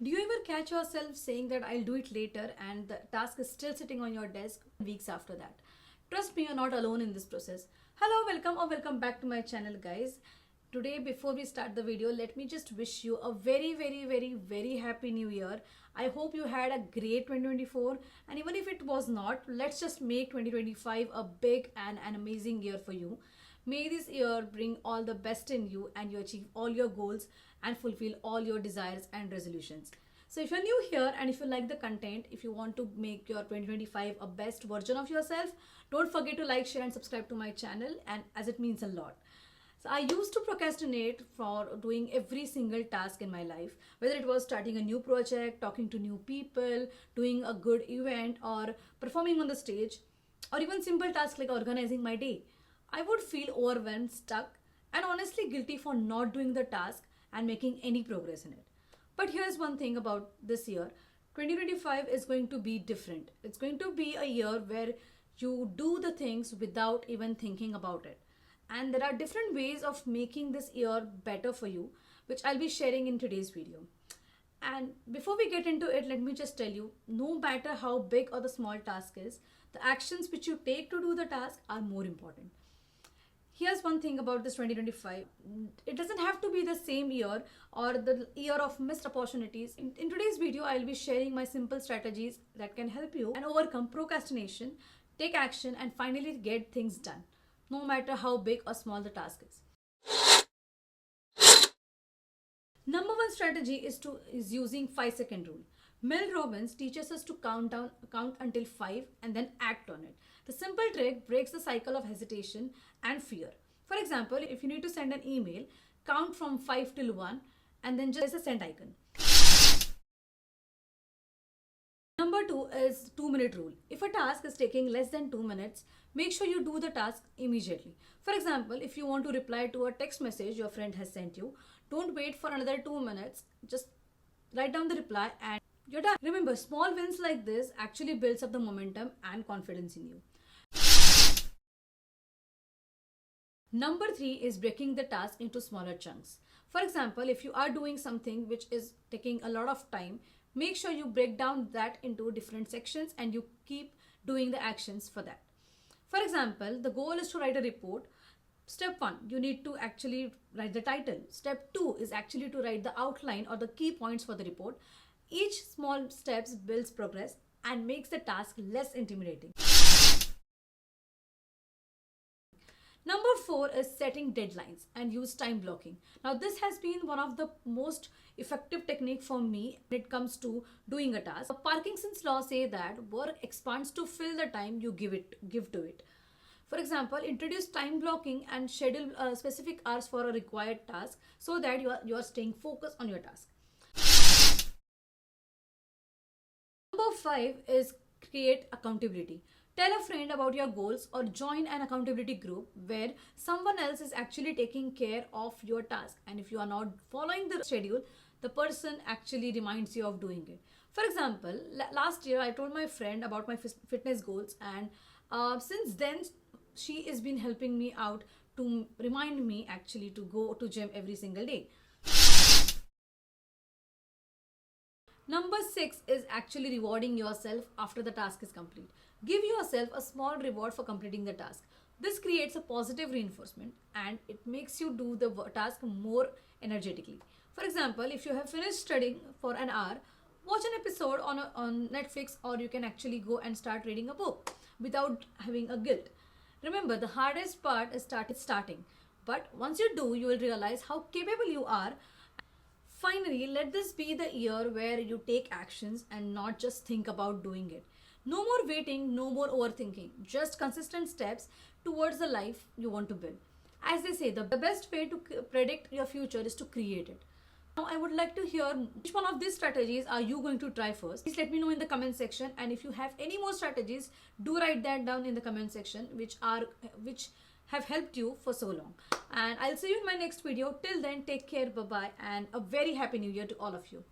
Do you ever catch yourself saying that I'll do it later and the task is still sitting on your desk weeks after that? Trust me, you're not alone in this process. Hello, welcome back to my channel, guys. Today, before we start the video, let me just wish you a very happy new year. I hope you had a great 2024, and even if it was not, let's just make 2025 a big and an amazing year for you. May this year bring all the best in you and you achieve all your goals and fulfill all your desires and resolutions. So if you're new here and if you like the content, if you want to make your 2025 a best version of yourself, don't forget to like, share and subscribe to my channel, and as it means a lot. So I used to procrastinate for doing every single task in my life, whether it was starting a new project, talking to new people, doing a good event, or performing on the stage, or even simple tasks like organizing my day. I would feel overwhelmed, stuck, and honestly guilty for not doing the task and making any progress in it. But here's one thing about this year: 2025 is going to be different. It's going to be a year where you do the things without even thinking about it. And there are different ways of making this year better for you, which I'll be sharing in today's video. And before we get into it, let me just tell you, no matter how big or the small task is, the actions which you take to do the task are more important. Here's one thing about this 2025: it doesn't have to be the same year or the year of missed opportunities. In today's video, I'll be sharing my simple strategies that can help you and overcome procrastination, take action, and finally get things done, no matter how big or small the task is. Number one strategy is using 5-second rule. Mel Robbins teaches us to count until 5 and then act on it. The simple trick breaks the cycle of hesitation and fear. For example, if you need to send an email, count from 5 till 1 and then just press the send icon. Number 2 is 2-minute rule. If a task is taking less than 2 minutes, make sure you do the task immediately. For example, if you want to reply to a text message your friend has sent you, don't wait for another 2 minutes. Just write down the reply and you're done. Remember, small wins like this actually builds up the momentum and confidence in you. Number 3 is breaking the task into smaller chunks. For example, if you are doing something which is taking a lot of time, make sure you break down that into different sections and you keep doing the actions for that. For example, the goal is to write a report. Step 1, you need to actually write the title. Step 2 is actually to write the outline or the key points for the report. Each small steps builds progress and makes the task less intimidating. Number 4 is setting deadlines and use time blocking. Now this has been one of the most effective technique for me when it comes to doing a task. Parkinson's law say that work expands to fill the time you give to it. For example, introduce time blocking and schedule specific hours for a required task so that you are staying focused on your task. Number 5 is create accountability. Tell a friend about your goals or join an accountability group where someone else is actually taking care of your task. And if you are not following the schedule, the person actually reminds you of doing it. For example, last year I told my friend about my fitness goals, and since then she has been helping me out to remind me actually to go to gym every single day. Number 6 is actually rewarding yourself after the task is complete. Give yourself a small reward for completing the task. This creates a positive reinforcement and it makes you do the task more energetically. For example, if you have finished studying for an hour, watch an episode on Netflix, or you can actually go and start reading a book without having a guilt. Remember, the hardest part is starting. But once you do, you will realize how capable you are. Finally, let this be the year where you take actions and not just think about doing it. No more waiting, no more overthinking, just consistent steps towards the life you want to build. As they say, the best way to predict your future is to create it. Now, I would like to hear which one of these strategies are you going to try first. Please let me know in the comment section, and if you have any more strategies, do write that down in the comment section which have helped you for so long. And I'll see you in my next video. Till then, take care, bye bye, and a very happy new year to all of you.